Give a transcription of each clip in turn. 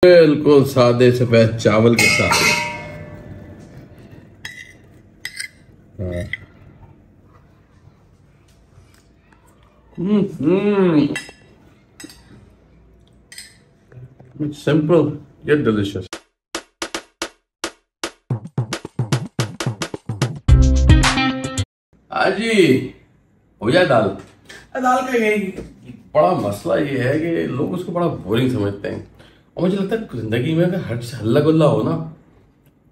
बिल्कुल सादे सफेद चावल के साथ। Simple yet delicious। जी हो जाए दाल। दाल का यही बड़ा मसला ये है कि लोग उसको बड़ा बोरिंग समझते हैं, और मुझे लगता है जिंदगी में अगर हर हल्ला गुल्ला हो ना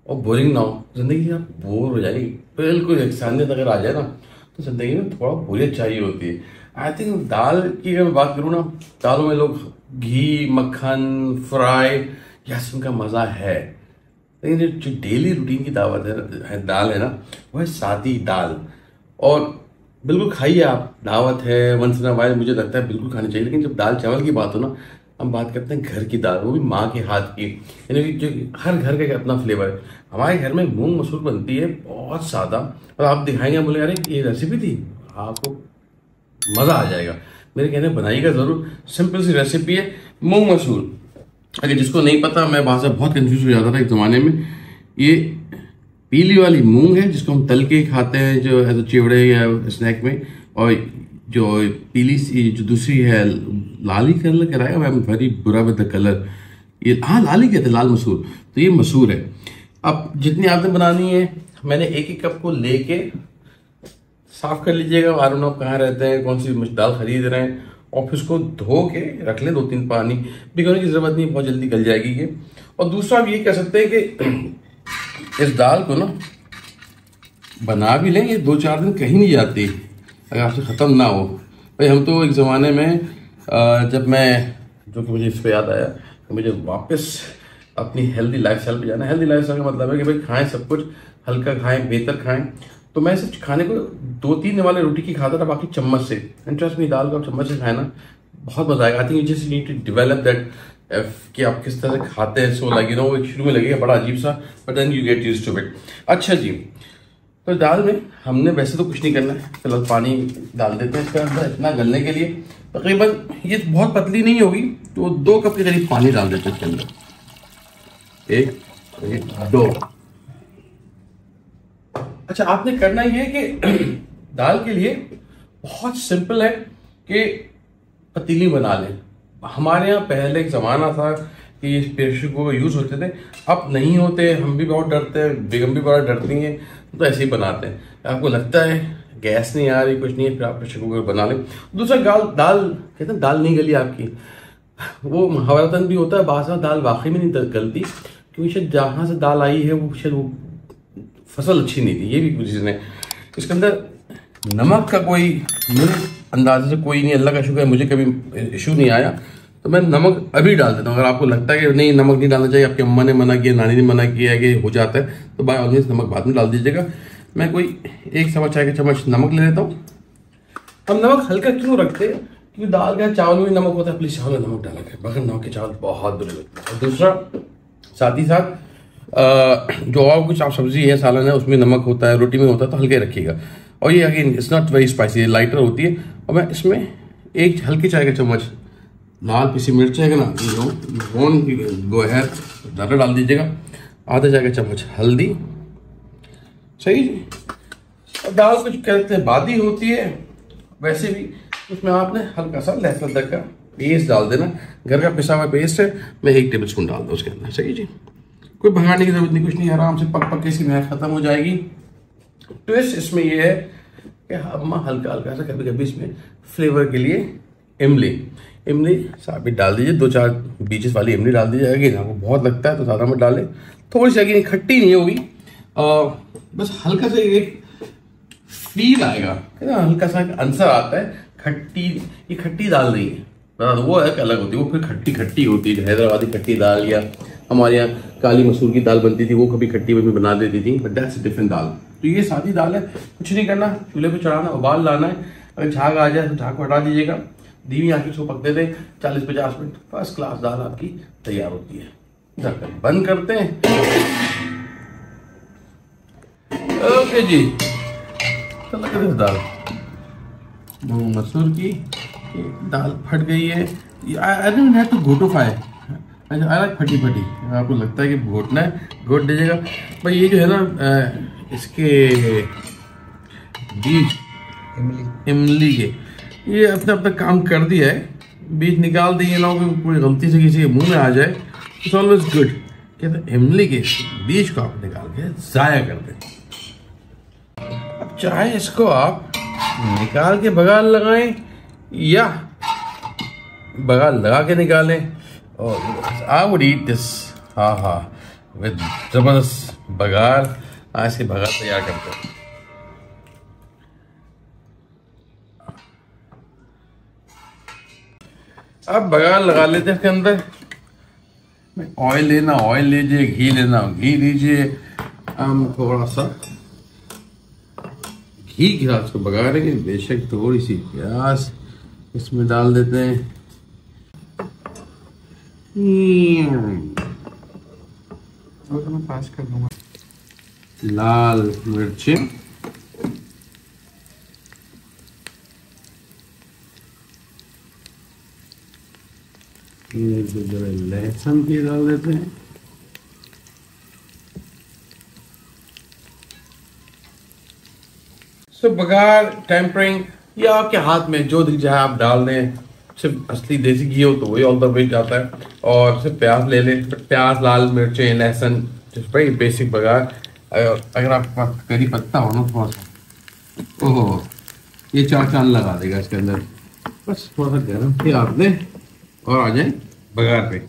और बोरिंग ना हो, जिंदगी आप बोर हो जाएगी। बिल्कुल इंसानियत अगर आ जाए ना तो जिंदगी में थोड़ा बोरियत चाहिए होती है। आई थिंक दाल की अगर मैं बात करूँ ना, दालों में लोग घी, मक्खन, फ्राई, यस उनका मजा है, लेकिन जो डेली रूटीन की दावत है दाल है ना, वो है सादी दाल। और बिल्कुल खाइए आप, दावत है वंस इन अ वाइल, मुझे लगता है बिल्कुल खानी चाहिए। लेकिन जब दाल चावल की बात हो ना, हम बात करते हैं घर की दाल, वो भी माँ के हाथ की, यानी जो हर घर का एक अपना फ्लेवर है। हमारे घर में मूंग मसूर बनती है बहुत सादा, और आप दिखाएंगे, बोले अरे ये रेसिपी थी, आपको मजा आ जाएगा। मेरे कहने बनाइएगा जरूर। सिंपल सी रेसिपी है मूंग मसूर। अगर जिसको नहीं पता, मैं वहां से बहुत कंफ्यूज हो जाता था एक जमाने में। ये पीली वाली मूंग है जिसको हम तल के खाते हैं, जो है चिवड़े या स्नैक में। और जो पीली सी जो दूसरी है, लाल ही कलर कराएगा, मैं वेरी बुरा विद द कलर, ये हाँ लाल ही कहते, लाल मसूर। तो ये मसूर है। अब जितनी आपने बनानी है, मैंने एक एक कप को लेके साफ कर लीजिएगा। आई डोंट नो कहाँ रहते हैं, कौन सी दाल खरीद रहे हैं, और फिर उसको धो के रख लें 2-3 पानी, भिगोने की जरूरत नहीं, बहुत जल्दी गल जाएगी ये। और दूसरा आप ये कह सकते हैं कि इस दाल को ना बना भी लें, ये 2-4 दिन कहीं नहीं जाती अगर आपसे ख़त्म ना हो। भाई हम तो एक ज़माने में जब मैं, जो कि मुझे इस पर याद आया कि मुझे वापस अपनी हेल्दी लाइफस्टाइल पे जाना है। हेल्दी लाइफस्टाइल का मतलब है कि भाई खाएं सब कुछ, हल्का खाएं, बेहतर खाएं। तो मैं सिर्फ खाने को 2-3 वाले रोटी की खाता था, बाकी चम्मच से। इंटरेस्ट में दाल को चम्मच से खाए ना, बहुत मजा आएगा। I think you just need to develop that कि आप किस तरह से खाते हैं। सो लाइक यू नो, शुरू में लगेगा बड़ा अजीब सा, but then you get used to it. अच्छा जी, तो दाल में हमने वैसे तो कुछ नहीं करना है, फिलहाल पानी डाल देते हैं इसके अंदर इतना गलने के लिए। तकरीबन ये बहुत पतली नहीं होगी, तो 2 कप के करीब पानी डाल देते हैं इसके अंदर, 1, 2। अच्छा, आपने करना ये है कि दाल के लिए बहुत सिंपल है कि पतीली बना लें। हमारे यहाँ पहले एक ज़माना था कि ये प्रेशर कुकर यूज़ होते थे, अब नहीं होते। हम भी बहुत डरते हैं, बेगम भी बड़ा डरती हैं, तो ऐसे ही बनाते हैं। आपको लगता है गैस नहीं आ रही, कुछ नहीं है, फिर आप प्रेशर कुकर बना लें। दूसरा दाल कहते हैं दाल नहीं गली आपकी, वो मुहावरतन भी होता है, बासा दाल वाकई में नहीं गलती, क्योंकि शायद जहाँ से दाल आई है वो शायद वो फसल अच्छी नहीं थी, ये भी कुछ चीज़ें। इसके अंदर नमक का कोई मेरे अंदाजे से कोई नहीं, अल्लाह का शुक्र है मुझे कभी इशू नहीं आया, तो मैं नमक अभी डाल देता हूँ। अगर आपको लगता है कि नहीं नमक नहीं डालना चाहिए, आपकी अम्मा ने मना किया, नानी ने मना किया है कि हो जाता है, तो बाय ऑल मीन्स नमक बाद में डाल दीजिएगा। मैं कोई 1 सवा चाय का चम्मच नमक ले लेता हूँ। हम नमक हल्का क्यों रखते हैं, क्योंकि दाल का चावल में नमक होता है, प्लीज चावल में नमक डाला करें, बगैर नमक के चावल बहुत बुरे लगते हैं। और दूसरा, साथ ही साथ जो और कुछ आप सब्जी है, सालन है, उसमें नमक होता है, रोटी में होता है, तो हल्के रखिएगा। और ये again it's not very spicy, lighter होती है। और मैं इसमें 1 हल्की चाय का चम्मच लाल पीसी मिर्च है ना, गो है ज़्यादा डाल दीजिएगा, आधा चाय का चम्मच हल्दी, सही जी। दाल कुछ कहते हैं बादी होती है, वैसे भी उसमें आपने हल्का सा लहसुन अदरक का पेस्ट डाल देना, घर का पिसा हुआ पेस्ट है, मैं 1 टेबल स्पून डाल दूँ उसके अंदर, सही जी। कोई भगाने की जरूरत नहीं, कुछ नहीं, आराम से पक के इसकी मेहनत खत्म हो जाएगी। ट्विस्ट इसमें यह है कि अम्मा हल्का हल्का सा कभी कभी इसमें फ्लेवर के लिए इमली साबित डाल दीजिए, 2-4 बीचेस वाली इमली डाल दीजिए। अगेन आपको बहुत लगता है तो ज़्यादा मत डालें, थोड़ी सी अगेन खट्टी नहीं होगी, बस हल्का सा एक फील आएगा, हल्का सा आंसर आता है खट्टी। ये खट्टी दाल नहीं है, वो एक अलग होती है, वो फिर खट्टी खट्टी होती है, हैदराबादी खट्टी दाल, या हमारे यहाँ काली मसूर की दाल बनती थी, वो कभी खट्टी में बना देती थी, बट दैट्स डिफरेंट दाल। तो ये सादी दाल है, कुछ नहीं करना, चूल्हे पे चढ़ाना, उबाल लाना है। अगर झाग आ जाए तो झाग को हटा दीजिएगा, धीमी आंच पे पकने दें 40-50 मिनट, फर्स्ट क्लास दाल आपकी तैयार होती है। बंद करते हैं। ओके जी, चलो दाल मूंग मसूर की दाल फट गई है। I don't have to go to fry, अच्छा अलग फटी फटी, आपको लगता है कि घोटना है घोट दीजिएगा। भाई ये जो है ना इसके बीज इमली के ये अपने अपना काम कर दिया है, बीज निकाल दिए ना, कोई गलती से किसी के मुंह में आ जाए इट्स ऑलवेज गुड। कहते इमली के बीज को आप निकाल के जाया कर दें। अब चाहे इसको आप निकाल के बघार लगाएं या बघार लगा के निकालें, और आई वुड ईट दिस हाँ विद जबरदस्त बघार। आज के बघार तैयार करते हैं। अब बघार लगा लेते हैं इसके अंदर। ऑयल लेना ऑयल लीजिए, घी लेना घी लीजिए। हम थोड़ा सा घी के साथ इसको बघारेंगे। बेशक थोड़ी सी प्याज इसमें डाल देते हैं। और मैं पास कर दूंगा। लाल मिर्चें, लहसुन की डाल देते हैं। सो बघार टेम्परिंग या आपके हाथ में जो दिख जाए आप डाल दें। सिर्फ असली देसी घी हो तो वही ऑल द वे जाता है। और सिर्फ प्याज ले लें, प्याज लाल मिर्चें लहसुन, जस्ट वेरी बेसिक बघार। अगर आपके पास करी पत्ता हो ना थोड़ा सा, ओहो ये चार चांद लगा देगा इसके अंदर। बस थोड़ा सा गर्म से आप दें और आ जाए बघार पे।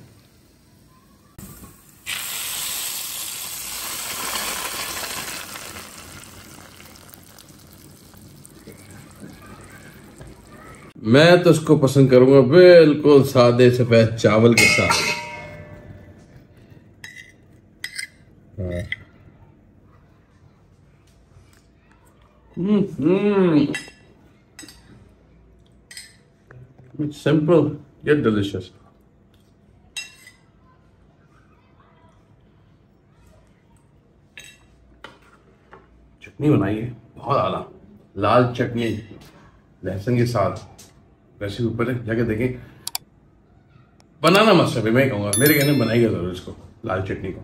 मैं तो इसको पसंद करूंगा बिल्कुल सादे सफेद चावल के साथ। It's simple yet delicious. चटनी बनाइए बहुत आला, लाल चटनी लहसुन के साथ। वैसे ऊपर जाके देखें, बनाना मस्त है। मैं कहूँगा मेरे कहने बनाइएगा जरूर इसको, लाल चटनी को।